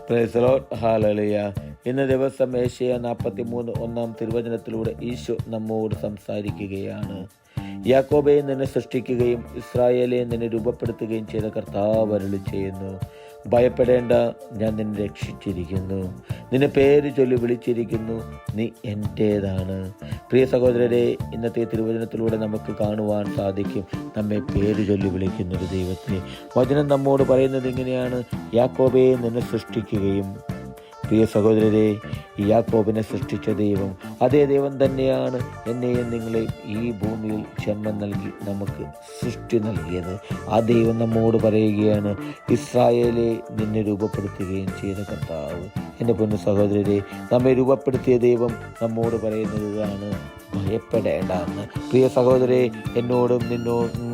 Praise the Lord. Hallelujah. ഇന്ന് ദിവസം ഏശയ്യ 43 ഒന്നാം തിരുവചനത്തിലൂടെ ഈശോ നമ്മോട് സംസാരിക്കുകയാണ്. യാക്കോബെ നിന്നെ സൃഷ്ടിക്കുകയും ഇസ്രായേലെ നിന്നെ രൂപപ്പെടുത്തുകയും ചെയ്ത കർത്താവ് അരുളി ചെയ്യുന്നു, ഭയപ്പെടേണ്ട, ഞാൻ നിന്നെ രക്ഷിച്ചിരിക്കുന്നു, നിന്നെ പേര് ചൊല്ലി വിളിച്ചിരിക്കുന്നു, നീ എൻ്റേതാണ്. പ്രിയ സഹോദരരെ, ഇന്നത്തെ തിരുവചനത്തിലൂടെ നമുക്ക് കാണുവാൻ സാധിക്കും നമ്മെ പേര് ചൊല്ലി വിളിക്കുന്നൊരു ദൈവത്തെ. വചനം നമ്മോട് പറയുന്നത് ഇങ്ങനെയാണ്: യാക്കോബെ നിന്നെ സൃഷ്ടിക്കുകയും. പ്രിയ സഹോദരരെ, യാക്കോബിനെ സൃഷ്ടിച്ച ദൈവം അതേ ദൈവം തന്നെയാണ് എന്നെയും നിങ്ങളെയും ഈ ഭൂമിയിൽ ജന്മം നൽകി നമുക്ക് സൃഷ്ടി നൽകിയത്. ആ ദൈവം നമ്മോട് പറയുകയാണ്, ഇസ്രായേലെ നിന്നെ രൂപപ്പെടുത്തുകയും ചെയ്ത കർത്താവ്. എൻ്റെ പൊന്നു സഹോദരരെ, നമ്മെ രൂപപ്പെടുത്തിയ ദൈവം നമ്മോട് പറയുന്നത് ഇതാണ്: ഭയപ്പെടേണ്ട എന്ന്. പ്രിയ സഹോദരരെ, എന്നോടും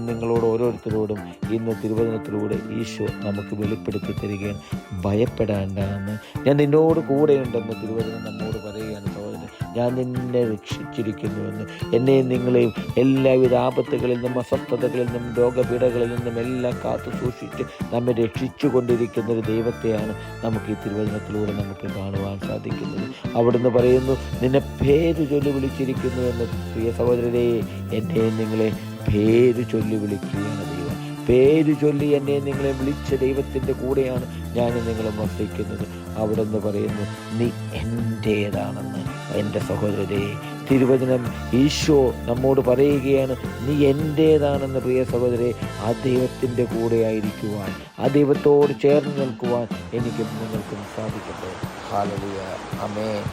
നിങ്ങളോട് ഓരോരുത്തരോടും ഇന്ന് തിരുവചനത്തിലൂടെ ഈശോ നമുക്ക് വെളിപ്പെടുത്തി തരികയാണ്, ഭയപ്പെടേണ്ട എന്ന്. ഞാൻ നിന്നോട് കൂടെയുണ്ടെന്ന് തിരുവചനം നമ്മോട് പറയുകയാണ്. സഹോദരൻ, ഞാൻ നിന്നെ രക്ഷിച്ചിരിക്കുന്നുവെന്ന്. എന്നെയും നിങ്ങളെയും എല്ലാവിധ ആപത്തുകളിൽ നിന്നും അസ്വസ്ഥതകളിൽ നിന്നും രോഗപീഠകളിൽ നിന്നും എല്ലാം കാത്തു സൂക്ഷിച്ച് നമ്മെ രക്ഷിച്ചു കൊണ്ടിരിക്കുന്നൊരു ദൈവത്തെയാണ് നമുക്ക് ഈ തിരുവചനത്തിലൂടെ നമുക്ക് കാണുവാൻ സാധിക്കുന്നത്. അവിടുന്ന് പറയുന്നു, നിന്നെ പേര് ചൊല്ലി വിളിച്ചിരിക്കുന്നു എന്ന്. പ്രിയ സഹോദരരെ, എന്നെയും നിങ്ങളെ പേര് ചൊല്ലി വിളിക്കുകയാണ് ദൈവം. പേര് ചൊല്ലി എന്നെ നിങ്ങളെ വിളിച്ച ദൈവത്തിൻ്റെ കൂടെയാണ് ഞാൻ നിങ്ങളും വസിക്കുന്നത്. അവിടുന്ന് പറയുന്നു, നീ എൻ്റേതാണെന്ന്. എൻ്റെ സഹോദരരെ, തിരുവചനം ഈശോ നമ്മോട് പറയുകയാണ്, നീ എൻ്റേതാണെന്ന്. പ്രിയ സഹോദരരെ, ആ ദൈവത്തിൻ്റെ കൂടെ ആയിരിക്കുവാൻ, ആ ദൈവത്തോട് ചേർന്ന് നിൽക്കുവാൻ എനിക്കും നിങ്ങൾക്കും സാധിക്കട്ടെ. ഹല്ലേലൂയ. ആമേൻ.